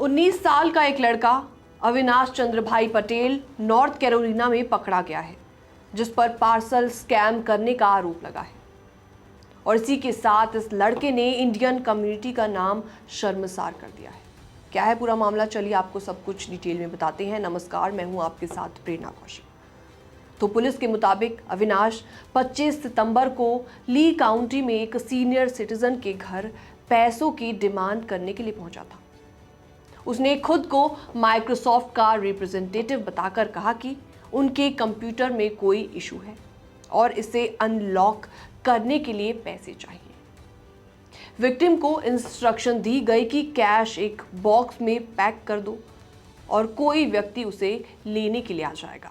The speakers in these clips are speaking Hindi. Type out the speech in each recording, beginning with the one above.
19 साल का एक लड़का अविनाश चंद्र भाई पटेल नॉर्थ कैरोलिना में पकड़ा गया है, जिस पर पार्सल स्कैम करने का आरोप लगा है। और इसी के साथ इस लड़के ने इंडियन कम्युनिटी का नाम शर्मसार कर दिया है। क्या है पूरा मामला, चलिए आपको सब कुछ डिटेल में बताते हैं। नमस्कार, मैं हूं आपके साथ प्रेरणा कौशिक। तो पुलिस के मुताबिक अविनाश 25 सितंबर को ली काउंटी में एक सीनियर सिटीजन के घर पैसों की डिमांड करने के लिए पहुंचा था। उसने खुद को माइक्रोसॉफ्ट का रिप्रेजेंटेटिव बताकर कहा कि उनके कंप्यूटर में कोई इशू है और इसे अनलॉक करने के लिए पैसे चाहिए। विक्टिम को इंस्ट्रक्शन दी गई कि कैश एक बॉक्स में पैक कर दो और कोई व्यक्ति उसे लेने के लिए आ जाएगा।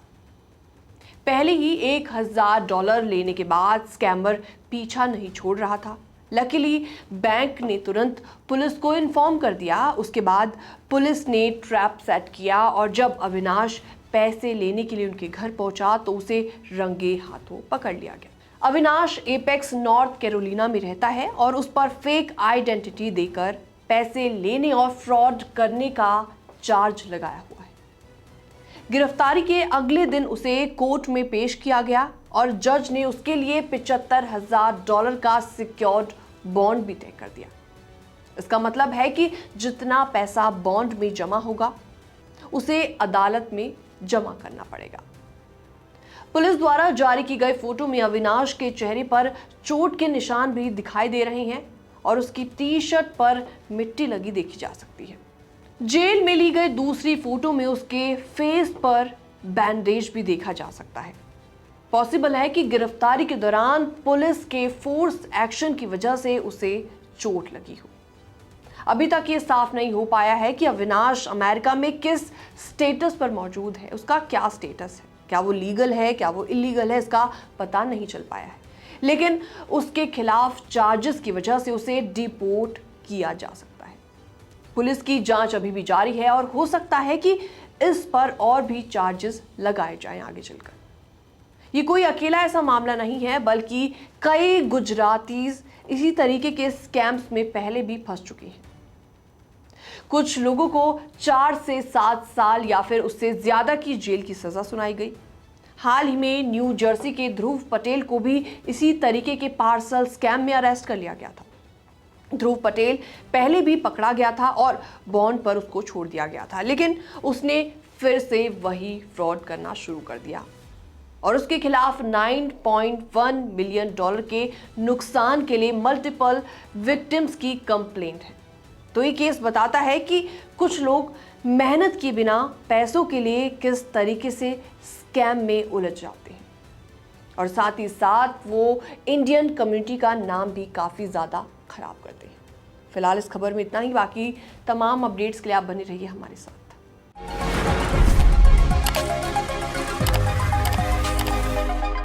पहले ही $1000 लेने के बाद स्कैमर पीछा नहीं छोड़ रहा था। लकीली बैंक ने तुरंत पुलिस को इन्फॉर्म कर दिया। उसके बाद पुलिस ने ट्रैप सेट किया और जब अविनाश पैसे लेने के लिए उनके घर पहुंचा तो उसे रंगे हाथों पकड़ लिया गया। अविनाश एपेक्स नॉर्थ कैरोलिना में रहता है और उस पर फेक आइडेंटिटी देकर पैसे लेने और फ्रॉड करने का चार्ज लगाया हुआ है। गिरफ्तारी के अगले दिन उसे कोर्ट में पेश किया गया और जज ने उसके लिए $75,000 का सिक्योर्ड बॉन्ड भी तय कर दिया। इसका मतलब है कि जितना पैसा बॉन्ड में जमा होगा उसे अदालत में जमा करना पड़ेगा। पुलिस द्वारा जारी की गई फोटो में अविनाश के चेहरे पर चोट के निशान भी दिखाई दे रहे हैं और उसकी टी शर्ट पर मिट्टी लगी देखी जा सकती है। जेल में ली गई दूसरी फोटो में उसके फेस पर बैंडेज भी देखा जा सकता है। पॉसिबल है कि गिरफ्तारी के दौरान पुलिस के फोर्स एक्शन की वजह से उसे चोट लगी हो। अभी तक ये साफ नहीं हो पाया है कि अविनाश अमेरिका में किस स्टेटस पर मौजूद है। उसका क्या स्टेटस है, क्या वो लीगल है, क्या वो इलीगल है, इसका पता नहीं चल पाया है। लेकिन उसके खिलाफ चार्जेस की वजह से उसे डिपोर्ट किया जा सकता है। पुलिस की जांच अभी भी जारी है और हो सकता है कि इस पर और भी चार्जेस लगाए जाएं आगे चलकर। ये कोई अकेला ऐसा मामला नहीं है, बल्कि कई गुजरातीज इसी तरीके के स्कैम्स में पहले भी फंस चुके हैं। कुछ लोगों को 4 से 7 साल या फिर उससे ज्यादा की जेल की सजा सुनाई गई। हाल ही में न्यू जर्सी के ध्रुव पटेल को भी इसी तरीके के पार्सल स्कैम में अरेस्ट कर लिया गया था। ध्रुव पटेल पहले भी पकड़ा गया था और बॉन्ड पर उसको छोड़ दिया गया था, लेकिन उसने फिर से वही फ्रॉड करना शुरू कर दिया और उसके खिलाफ $9.1 मिलियन के नुकसान के लिए मल्टीपल विक्टिम्स की कंप्लेंट है। तो ये केस बताता है कि कुछ लोग मेहनत के बिना पैसों के लिए किस तरीके से स्कैम में उलझ जाते हैं और साथ ही साथ वो इंडियन कम्युनिटी का नाम भी काफ़ी ज़्यादा खराब करते हैं। फिलहाल इस खबर में इतना ही। बाकी तमाम अपडेट्स के लिए आप बने रहिए हमारे साथ।